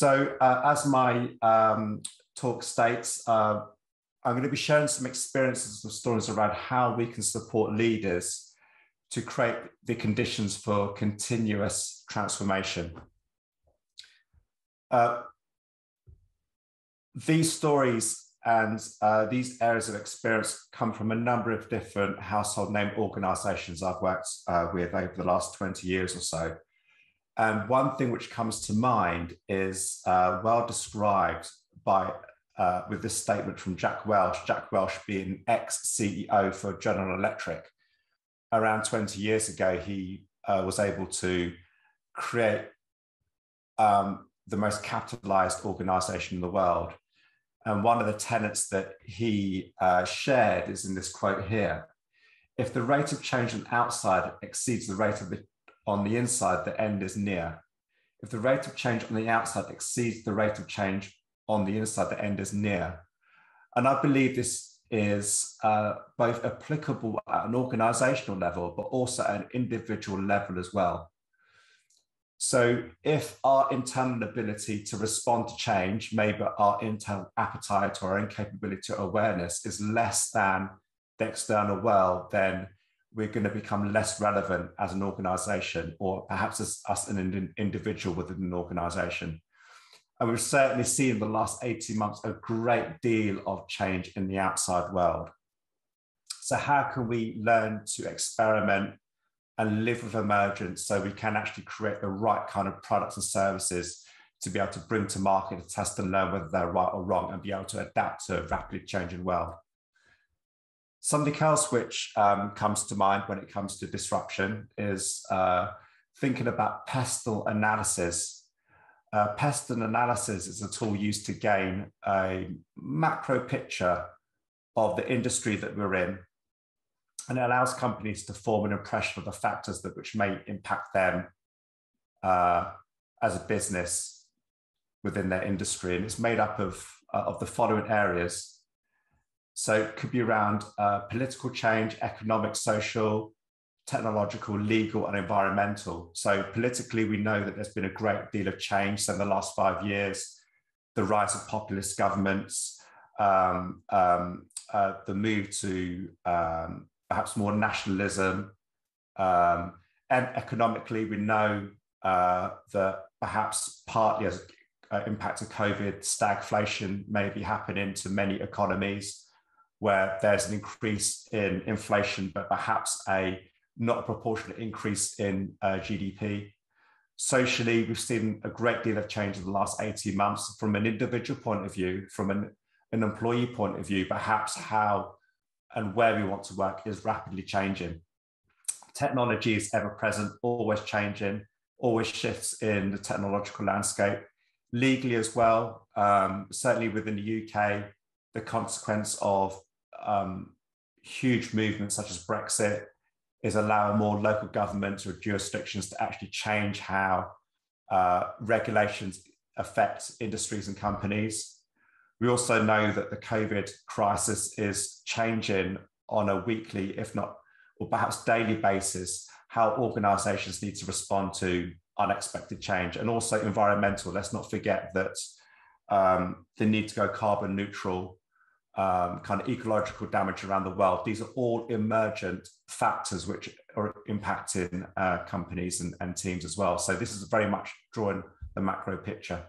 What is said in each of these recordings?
As my talk states, I'm going to be sharing some experiences and stories around how we can support leaders to create the conditions for continuous transformation. These stories and these areas of experience come from a number of different household name organisations I've worked with over the last 20 years or so. And one thing which comes to mind is well described by with this statement from Jack Welch being ex-CEO for General Electric. Around 20 years ago, he was able to create the most capitalized organization in the world. And one of the tenets that he shared is in this quote here: if the rate of change on the outside exceeds the rate of on the inside, the end is near. If the rate of change on the outside exceeds the rate of change on the inside, the end is near. And I believe this is both applicable at an organizational level, but also at an individual level as well. So if our internal ability to respond to change, maybe our internal appetite or our incapability or awareness is less than the external world, then we're going to become less relevant as an organization, or perhaps as an individual within an organization. And we've certainly seen in the last 18 months a great deal of change in the outside world. So how can we learn to experiment and live with emergence so we can actually create the right kind of products and services to be able to bring to market, to test and learn whether they're right or wrong, and be able to adapt to a rapidly changing world? Something else which comes to mind when it comes to disruption is thinking about pest analysis. Pest analysis is a tool used to gain a macro picture of the industry that we're in, and it allows companies to form an impression of the factors which may impact them as a business within their industry. And it's made up of the following areas. So it could be around political change, economic, social, technological, legal, and environmental. So politically, we know that there's been a great deal of change. So in the last 5 years, the rise of populist governments, the move to perhaps more nationalism, and economically, we know that perhaps partly as an impact of COVID, stagflation may be happening to many economies, where there's an increase in inflation, but perhaps not a proportionate increase in GDP. Socially, we've seen a great deal of change in the last 18 months from an individual point of view, from an employee point of view. Perhaps how and where we want to work is rapidly changing. Technology is ever present, always changing, always shifts in the technological landscape. Legally as well, certainly within the UK, the consequence of huge movements such as Brexit is allowing more local governments or jurisdictions to actually change how regulations affect industries and companies. We also know that the COVID crisis is changing on a weekly, if not, or perhaps daily basis, how organizations need to respond to unexpected change. And also environmental. Let's not forget that the need to go carbon neutral, kind of ecological damage around the world. These are all emergent factors which are impacting companies and teams as well. So this is very much drawing the macro picture.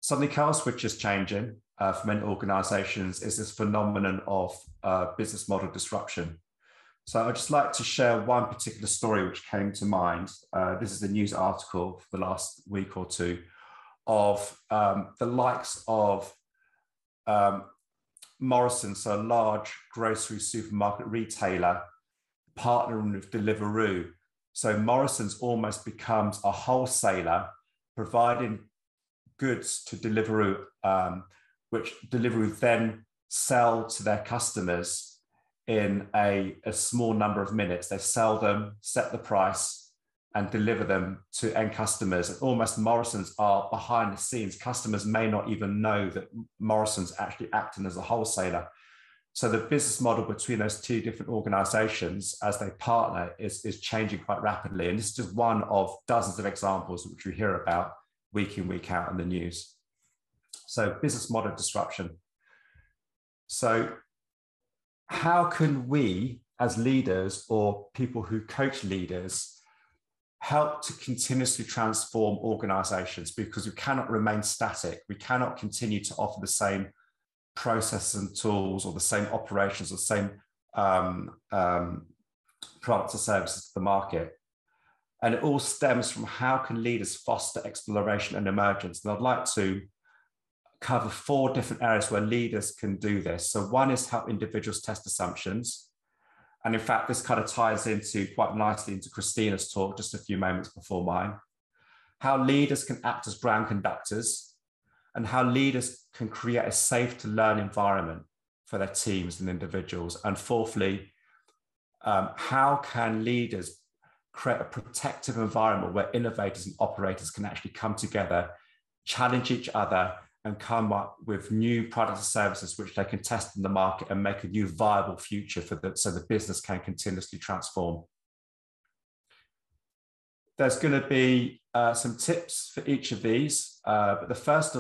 Something else which is changing for many organizations is this phenomenon of business model disruption. So I'd just like to share one particular story which came to mind. This is a news article for the last week or two of the likes of Morrisons, so a large grocery supermarket retailer, partnering with Deliveroo. So Morrisons almost becomes a wholesaler, providing goods to Deliveroo, which Deliveroo then sell to their customers in a small number of minutes. They sell them, set the price, and deliver them to end customers. And almost Morrisons are behind the scenes. Customers may not even know that Morrisons actually acting as a wholesaler. So the business model between those two different organizations as they partner is changing quite rapidly. And this is just one of dozens of examples which we hear about week in, week out in the news. So business model disruption. So how can we as leaders or people who coach leaders help to continuously transform organizations? Because we cannot remain static. We cannot continue to offer the same processes and tools or the same operations or the same products or services to the market. And it all stems from how can leaders foster exploration and emergence. And I'd like to cover 4 different areas where leaders can do this. So one is help individuals test assumptions. And in fact, this kind of ties into quite nicely into Christina's talk just a few moments before mine. How leaders can act as ground conductors, and how leaders can create a safe to learn environment for their teams and individuals. And fourthly, how can leaders create a protective environment where innovators and operators can actually come together, challenge each other, and come up with new products and services which they can test in the market and make a new viable future so the business can continuously transform. There's going to be some tips for each of these, but the first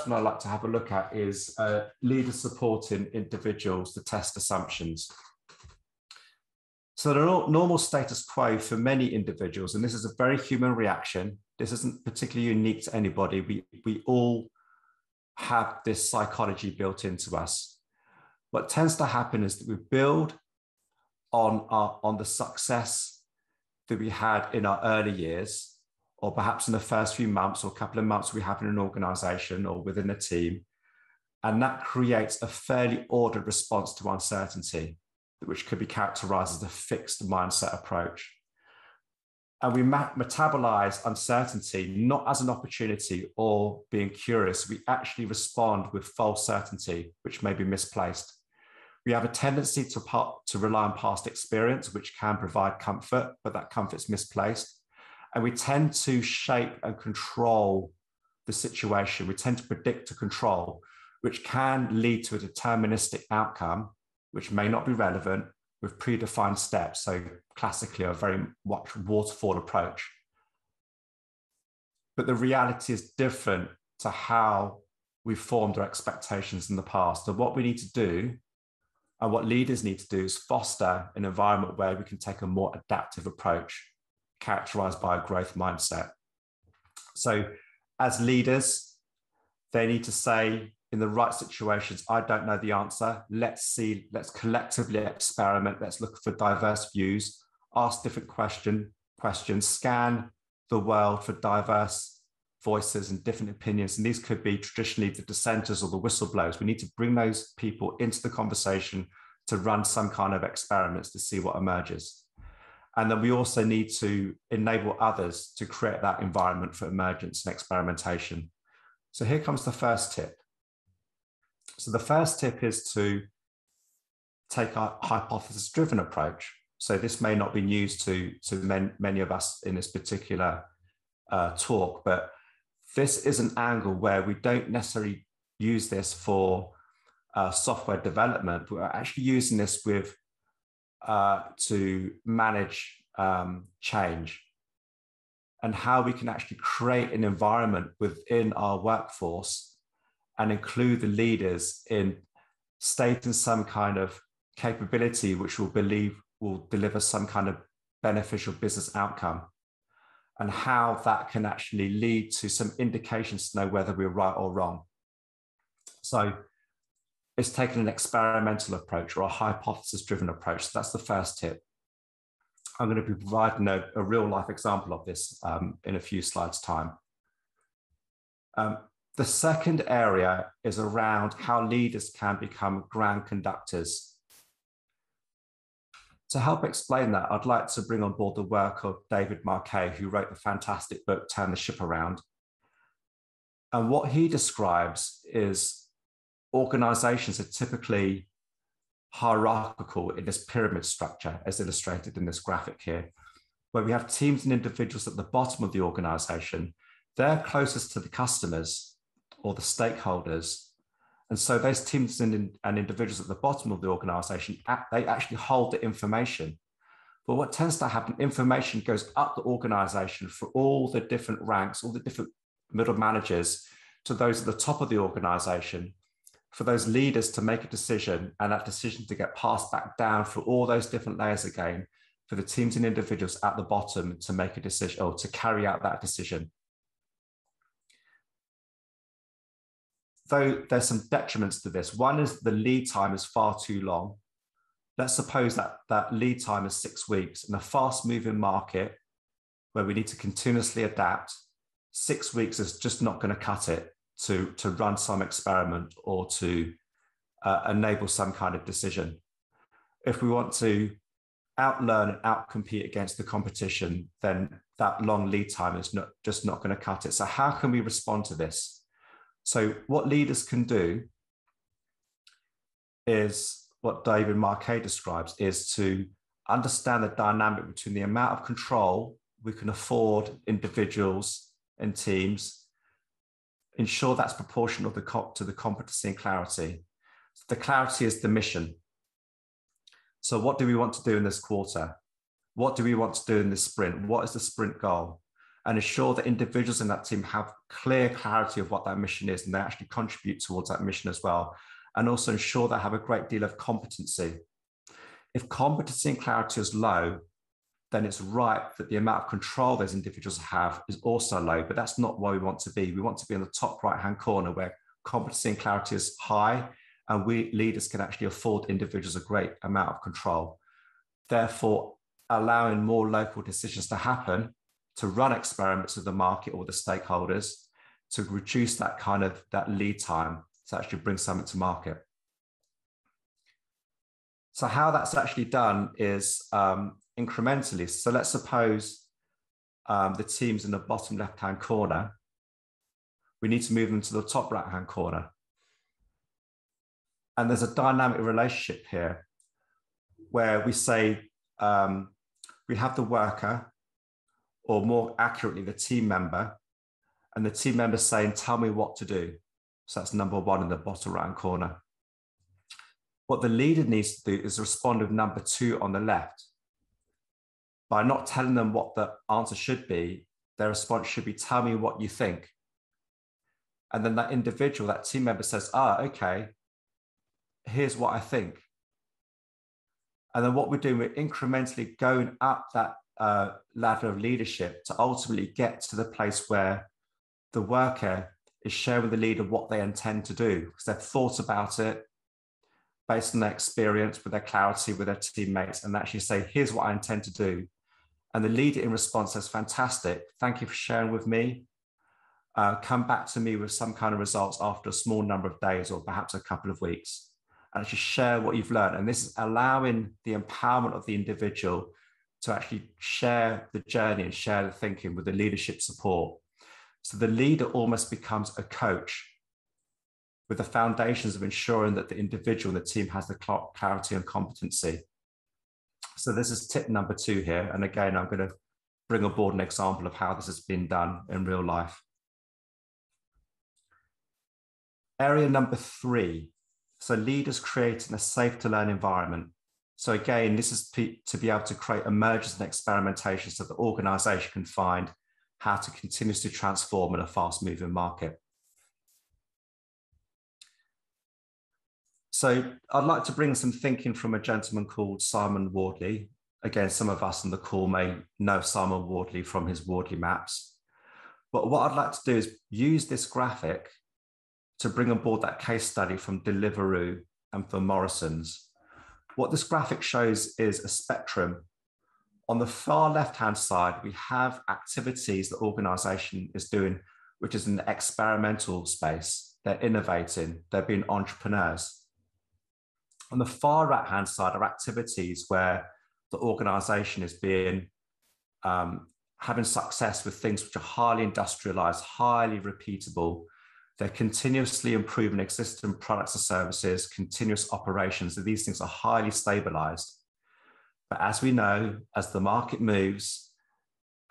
one I'd like to have a look at is leaders supporting individuals to test assumptions. So the normal status quo for many individuals, and this is a very human reaction, this isn't particularly unique to anybody, we all have this psychology built into us. What tends to happen is that we build on the success that we had in our early years, or perhaps in the first few months or couple of months we have in an organization or within a team. And that creates a fairly ordered response to uncertainty, which could be characterized as a fixed mindset approach. And we metabolize uncertainty not as an opportunity or being curious. We actually respond with false certainty, which may be misplaced. We have a tendency to rely on past experience, which can provide comfort, but that comfort's misplaced. And we tend to shape and control the situation. We tend to predict to control, which can lead to a deterministic outcome, which may not be relevant, with predefined steps. So classically, a very much waterfall approach. But the reality is different to how we formed our expectations in the past. And what we need to do, and what leaders need to do, is foster an environment where we can take a more adaptive approach, characterized by a growth mindset. So as leaders, they need to say, in the right situations, I don't know the answer. Let's collectively experiment. Let's look for diverse views, ask different questions, scan the world for diverse voices and different opinions. And these could be traditionally the dissenters or the whistleblowers. We need to bring those people into the conversation to run some kind of experiments to see what emerges. And then we also need to enable others to create that environment for emergence and experimentation. So here comes the first tip. So the first tip is to take a hypothesis-driven approach. So this may not be news to many of us in this particular talk, but this is an angle where we don't necessarily use this for software development. We're actually using this to manage change, and how we can actually create an environment within our workforce and include the leaders in stating some kind of capability which we'll believe will deliver some kind of beneficial business outcome, and how that can actually lead to some indications to know whether we're right or wrong. So it's taking an experimental approach or a hypothesis-driven approach. So that's the first tip. I'm going to be providing a real-life example of this in a few slides' time. The second area is around how leaders can become ground conductors. To help explain that, I'd like to bring on board the work of David Marquet, who wrote the fantastic book, Turn the Ship Around. And what he describes is organizations are typically hierarchical in this pyramid structure, as illustrated in this graphic here, where we have teams and individuals at the bottom of the organization. They're closest to the customers or the stakeholders. And so those teams and individuals at the bottom of the organization, they actually hold the information. But what tends to happen, information goes up the organization for all the different ranks, all the different middle managers to those at the top of the organization, for those leaders to make a decision and that decision to get passed back down through all those different layers again, for the teams and individuals at the bottom to make a decision or to carry out that decision. Though there's some detriments to this. One is the lead time is far too long. Let's suppose that lead time is 6 weeks. In a fast moving market where we need to continuously adapt, 6 weeks is just not going to cut it to run some experiment or to enable some kind of decision. If we want to outlearn and outcompete against the competition, then that long lead time is just not going to cut it. So how can we respond to this? So what leaders can do is what David Marquet describes, is to understand the dynamic between the amount of control we can afford individuals and teams, ensure that's proportional to the competency and clarity. The clarity is the mission. So what do we want to do in this quarter? What do we want to do in this sprint? What is the sprint goal? And ensure that individuals in that team have clear clarity of what that mission is and they actually contribute towards that mission as well. And also ensure they have a great deal of competency. If competency and clarity is low, then it's right that the amount of control those individuals have is also low, but that's not where we want to be. We want to be in the top right-hand corner where competency and clarity is high, and we leaders can actually afford individuals a great amount of control. Therefore, allowing more local decisions to happen, to run experiments with the market or the stakeholders, to reduce that lead time to actually bring something to market. So how that's actually done is incrementally. So let's suppose the team's in the bottom left-hand corner. We need to move them to the top right-hand corner. And there's a dynamic relationship here where we say we have the worker, or more accurately, the team member, and the team member saying, tell me what to do. So that's number one in the bottom right-hand corner. What the leader needs to do is respond with number two on the left. By not telling them what the answer should be, their response should be, tell me what you think. And then that individual, that team member says, okay, here's what I think. And then what we're doing, we're incrementally going up that ladder of leadership to ultimately get to the place where the worker is sharing with the leader what they intend to do, because they've thought about it based on their experience, with their clarity, with their teammates, and actually say, here's what I intend to do. And the leader in response says, fantastic, thank you for sharing with me. Come back to me with some kind of results after a small number of days or perhaps a couple of weeks, and actually share what you've learned. And this is allowing the empowerment of the individual to actually share the journey and share the thinking with the leadership support. So the leader almost becomes a coach with the foundations of ensuring that the individual and the team has the clarity and competency. So this is tip number two here. And again, I'm going to bring aboard an example of how this has been done in real life. Area number three. So leaders creating a safe to learn environment. So again, this is to be able to create emergence and experimentation so the organization can find how to continuously transform in a fast moving market. So I'd like to bring some thinking from a gentleman called Simon Wardley. Again, some of us on the call may know Simon Wardley from his Wardley maps. But what I'd like to do is use this graphic to bring on board that case study from Deliveroo and from Morrison's. What this graphic shows is a spectrum. On the far left-hand side, we have activities the organization is doing, which is in the experimental space. They're innovating, they're being entrepreneurs. On the far right-hand side are activities where the organization is being, having success with things which are highly industrialized, highly repeatable. They're continuously improving existing products or services, continuous operations. So these things are highly stabilized. But as we know, as the market moves,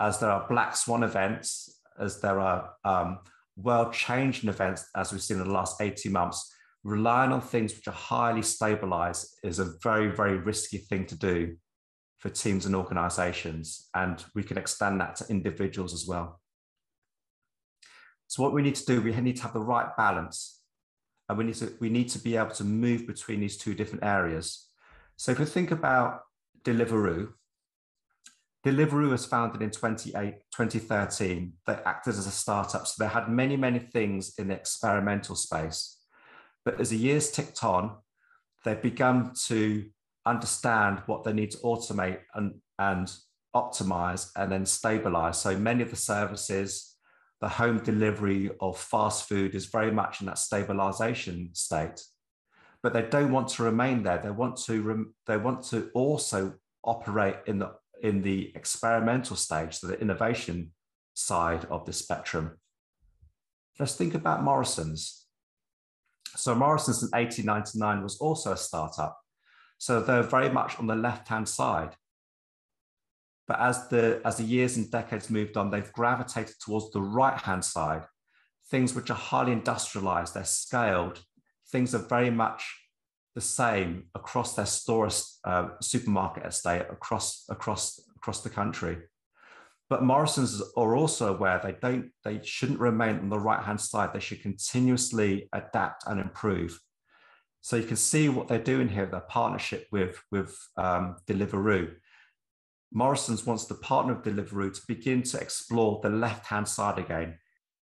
as there are black swan events, as there are world-changing events, as we've seen in the last 18 months, relying on things which are highly stabilized is a very, very risky thing to do for teams and organizations. And we can extend that to individuals as well. So what we need to do, we need to have the right balance, and we need to be able to move between these two different areas. So if we think about Deliveroo was founded in 2013. They acted as a startup, so they had many, many things in the experimental space. But as the years ticked on, they've begun to understand what they need to automate and optimize and then stabilize. So many of the services, the home delivery of fast food is very much in that stabilization state. But they don't want to remain there. They want to also operate in the experimental stage, so the innovation side of the spectrum. Let's think about Morrison's. So Morrison's in 1899 was also a startup. So they're very much on the left-hand side. But as the years and decades moved on, they've gravitated towards the right-hand side. Things which are highly industrialized, they're scaled. Things are very much the same across their supermarket estate across the country. But Morrison's are also aware they shouldn't remain on the right-hand side. They should continuously adapt and improve. So you can see what they're doing here, their partnership with Deliveroo. Morrison's wants to partner with Deliveroo to begin to explore the left-hand side again.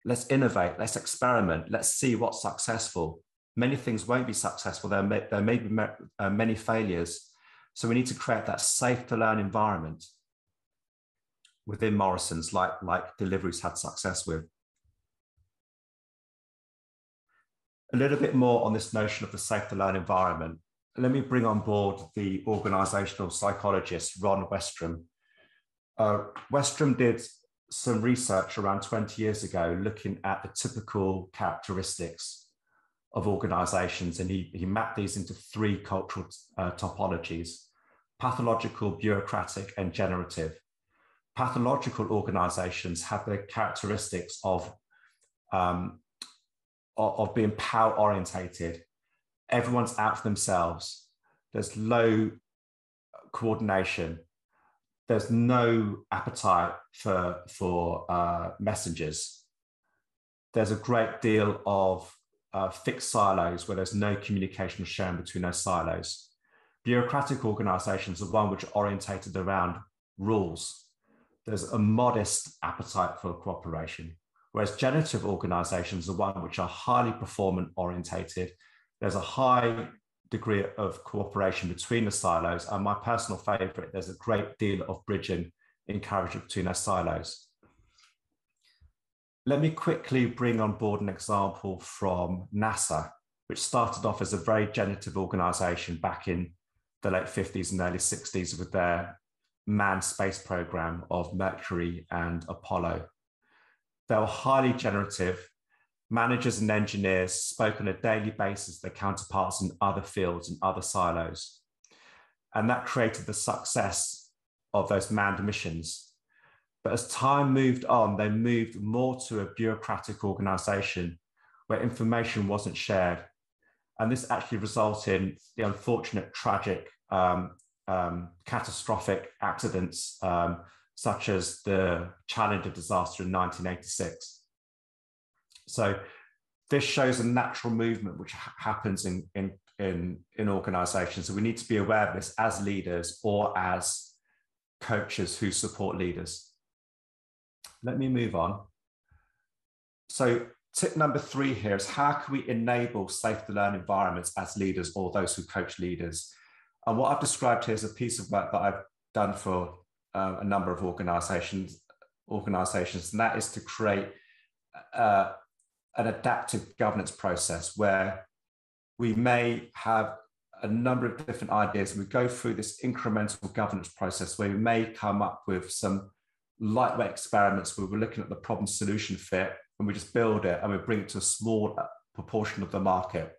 Let's innovate, let's experiment, let's see what's successful. Many things won't be successful. There may be many failures. So we need to create that safe to learn environment within Morrison's, like Deliveroo's had success with. A little bit more on this notion of the safe to learn environment. Let me bring on board the organisational psychologist, Ron Westrom. Westrom did some research around 20 years ago looking at the typical characteristics of organisations, and he mapped these into 3 cultural topologies: pathological, bureaucratic, and generative. Pathological organisations have the characteristics of being power orientated. Everyone's out for themselves. There's low coordination. There's no appetite for messengers. There's a great deal of fixed silos where there's no communication shown between those silos. Bureaucratic organizations are one which are orientated around rules. There's a modest appetite for cooperation, whereas generative organizations are one which are highly performance orientated. There's a high degree of cooperation between the silos, and my personal favorite, there's a great deal of bridging encouraged between those silos. Let me quickly bring on board an example from NASA, which started off as a very generative organization back in the late 50s and early 60s with their manned space program of Mercury and Apollo. They were highly generative. Managers and engineers spoke on a daily basis to their counterparts in other fields and other silos. And that created the success of those manned missions. But as time moved on, they moved more to a bureaucratic organization where information wasn't shared. And this actually resulted in the unfortunate, tragic, catastrophic accidents, such as the Challenger disaster in 1986. So this shows a natural movement which happens in organizations. So we need to be aware of this as leaders or as coaches who support leaders. Let me move on. So tip number 3 here is how can we enable safe to learn environments as leaders or those who coach leaders? And what I've described here is a piece of work that I've done for a number of organizations, and that is to create an adaptive governance process where we may have a number of different ideas. We go through this incremental governance process where we may come up with some lightweight experiments where we're looking at the problem solution fit, and we just build it and we bring it to a small proportion of the market,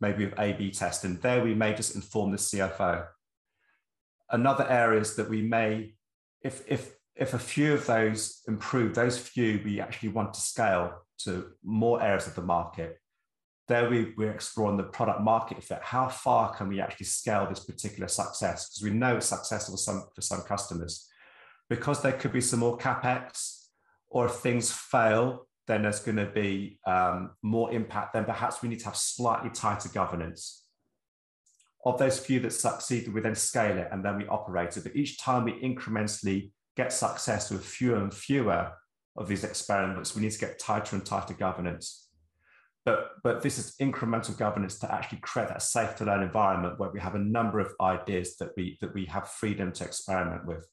maybe with A/B testing. There we may just inform the CFO. Another area is that we may, if a few of those improve, those few we actually want to scale to more areas of the market. There we're exploring the product market fit. How far can we actually scale this particular success? Because we know it's successful for some customers. Because there could be some more CapEx, or if things fail, then there's going to be more impact, then perhaps we need to have slightly tighter governance. Of those few that succeed, we then scale it and then we operate it. But each time we incrementally get success with fewer and fewer of these experiments, we need to get tighter and tighter governance. But this is incremental governance to actually create that safe to learn environment where we have a number of ideas that we have freedom to experiment with.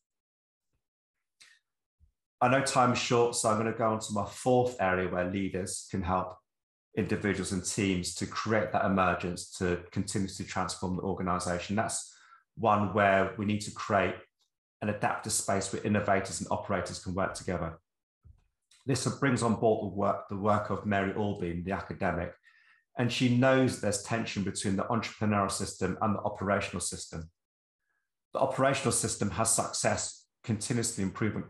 I know time is short, so I'm going to go on to my fourth area where leaders can help individuals and teams to create that emergence to continuously transform the organization. That's one where we need to create an adaptive space where innovators and operators can work together. This brings on board the work of Mary Albin, the academic, and she knows there's tension between the entrepreneurial system and the operational system. The operational system has success continuously improving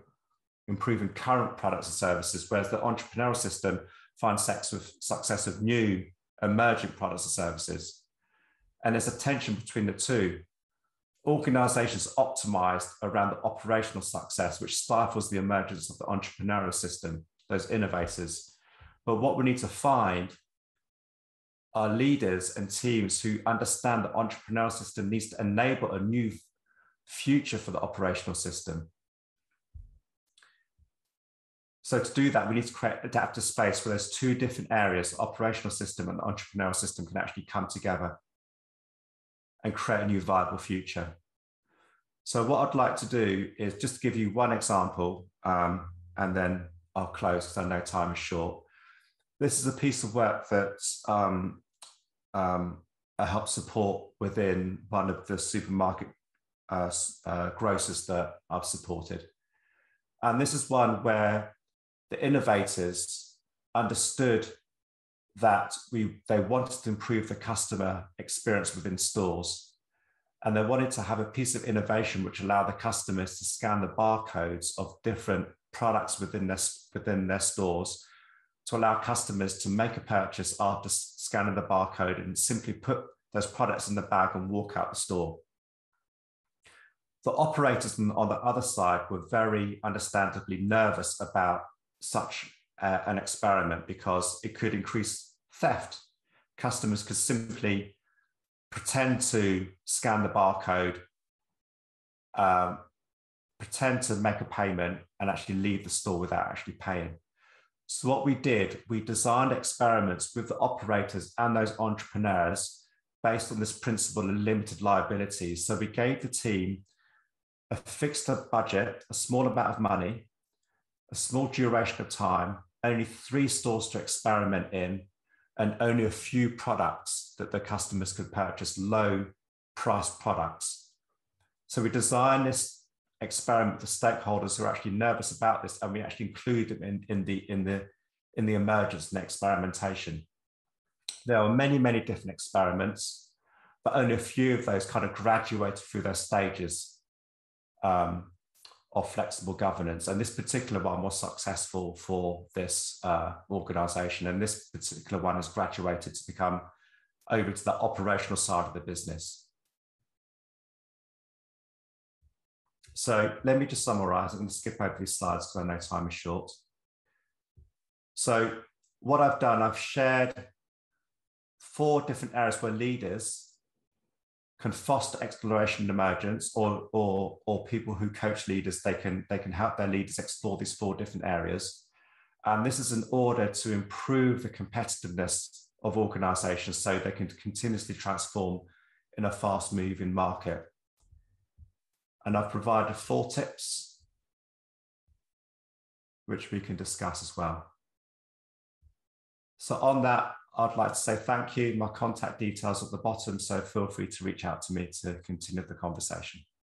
current products and services, whereas the entrepreneurial system finds success of new emerging products and services. And there's a tension between the two. Organizations optimized around the operational success, which stifles the emergence of the entrepreneurial system, those innovators. But what we need to find are leaders and teams who understand the entrepreneurial system needs to enable a new future for the operational system. So to do that, we need to create adaptive space where there's two different areas, the operational system and the entrepreneurial system, can actually come together and create a new viable future. So what I'd like to do is just give you one example, and then I'll close because I know time is short. This is a piece of work that I help support within one of the supermarket grocers that I've supported. And this is one where the innovators understood that they wanted to improve the customer experience within stores. And they wanted to have a piece of innovation which allowed the customers to scan the barcodes of different products within their stores to allow customers to make a purchase after scanning the barcode and simply put those products in the bag and walk out the store. The operators on the other side were very understandably nervous about such an experiment because it could increase theft. Customers could simply pretend to scan the barcode, pretend to make a payment and actually leave the store without actually paying. So what we did, we designed experiments with the operators and those entrepreneurs based on this principle of limited liability. So we gave the team a fixed budget, a small amount of money, a small duration of time, only 3 stores to experiment in, and only a few products that the customers could purchase, low priced products. So we designed this experiment with the stakeholders who are actually nervous about this, and we actually include them in the emergence and experimentation. There are many, many different experiments, but only a few of those kind of graduated through their stages of flexible governance. And this particular one was successful for this organization. And this particular one has graduated to become over to the operational side of the business. So let me just summarize. I'm going to skip over these slides because I know time is short. So what I've done, I've shared 4 different areas where leaders can foster exploration and emergence, or people who coach leaders, they can help their leaders explore these 4 different areas. And this is in order to improve the competitiveness of organizations so they can continuously transform in a fast moving market. And I've provided 4 tips, which we can discuss as well. So on that, I'd like to say thank you. My contact details at the bottom, so feel free to reach out to me to continue the conversation.